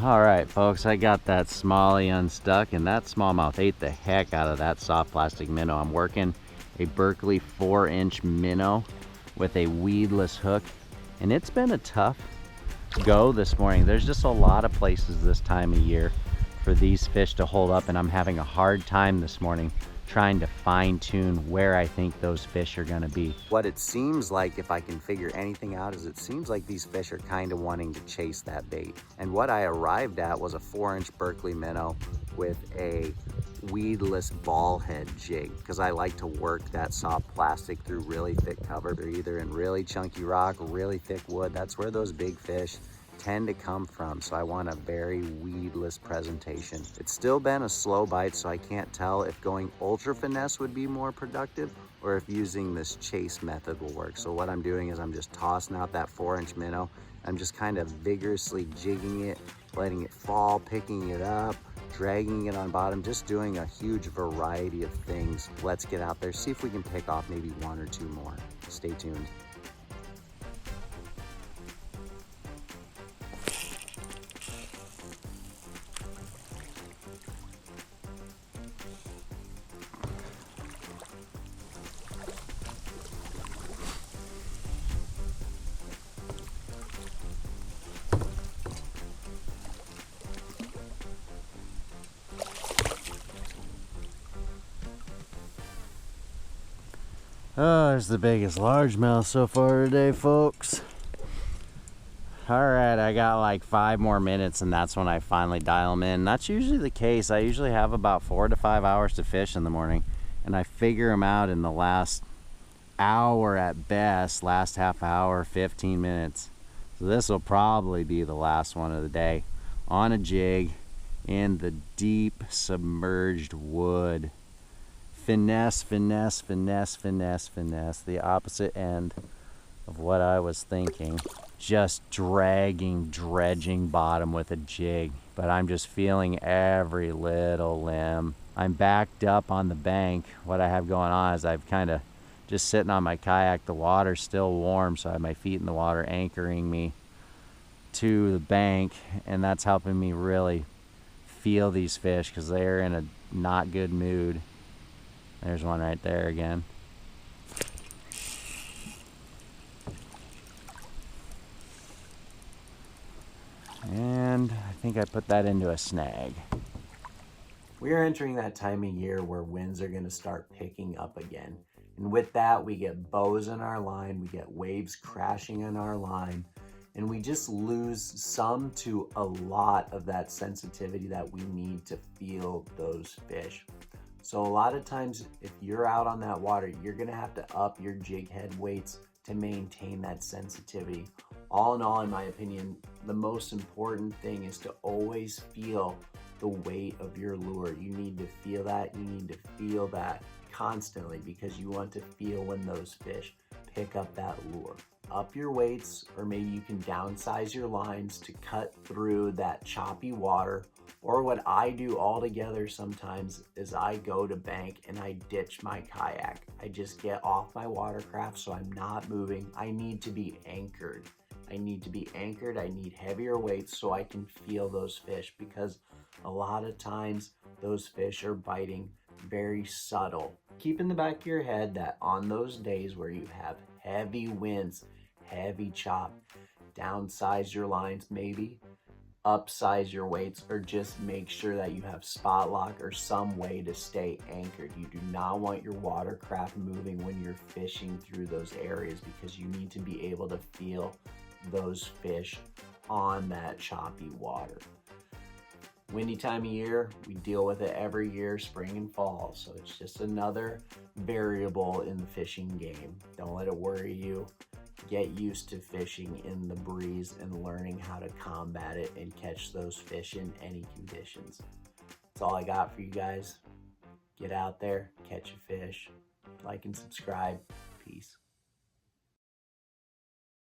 All right, folks, I got that smallie unstuck, and that smallmouth ate the heck out of that soft plastic minnow. I'm working a Berkley 4-inch minnow with a weedless hook, and it's been a tough go this morning. There's just a lot of places this time of year for these fish to hold up, and I'm having a hard time this morning trying to fine-tune where I think those fish are gonna be. What it seems like, if I can figure anything out, is it seems like these fish are kind of wanting to chase that bait. And what I arrived at was a 4-inch Berkley minnow with a weedless ball head jig, because I like to work that soft plastic through really thick cover. They're either in really chunky rock or really thick wood. That's where those big fish tend to come from, so I want a very weedless presentation. It's still been a slow bite, so I can't tell if going ultra finesse would be more productive or if using this chase method will work. So what I'm doing is I'm just tossing out that 4-inch minnow. I'm just kind of vigorously jigging it, letting it fall, picking it up, dragging it on bottom, just doing a huge variety of things. Let's get out there, see if we can pick off maybe 1 or 2 more. Stay tuned. Oh, there's the biggest largemouth so far today, folks. All right, I got like 5 more minutes and that's when I finally dial them in. That's usually the case. I usually have about 4 to 5 hours to fish in the morning, and I figure them out in the last hour at best, last half hour, 15 minutes. So this will probably be the last one of the day on a jig in the deep submerged wood. Finesse, finesse, finesse, finesse, finesse. The opposite end of what I was thinking. Just dragging, dredging bottom with a jig. But I'm just feeling every little limb. I'm backed up on the bank. What I have going on is I've kind of just sitting on my kayak. The water's still warm, so I have my feet in the water anchoring me to the bank. And that's helping me really feel these fish because they're in a not good mood. There's one right there again. And I think I put that into a snag. We are entering that time of year where winds are going to start picking up again. And with that, we get bows in our line, we get waves crashing in our line, and we just lose some to a lot of that sensitivity that we need to feel those fish. So a lot of times, if you're out on that water, you're gonna have to up your jig head weights to maintain that sensitivity. All in all, in my opinion, the most important thing is to always feel the weight of your lure. You need to feel that, you need to feel that constantly, because you want to feel when those fish pick up that lure. Up your weights, or maybe you can downsize your lines to cut through that choppy water. Or what I do altogether sometimes is I go to bank and I ditch my kayak. I just get off my watercraft so I'm not moving. I need to be anchored. I need to be anchored. I need heavier weights so I can feel those fish, because a lot of times those fish are biting very subtle. Keep in the back of your head that on those days where you have heavy winds, heavy chop, downsize your lines maybe, upsize your weights, or just make sure that you have spot lock or some way to stay anchored. You do not want your watercraft moving when you're fishing through those areas, because you need to be able to feel those fish on that choppy water. Windy time of year, we deal with it every year, spring and fall, so it's just another variable in the fishing game. Don't let it worry you. Get used to fishing in the breeze and learning how to combat it and catch those fish in any conditions. That's all I got for you guys. Get out there, catch a fish, like and subscribe. Peace.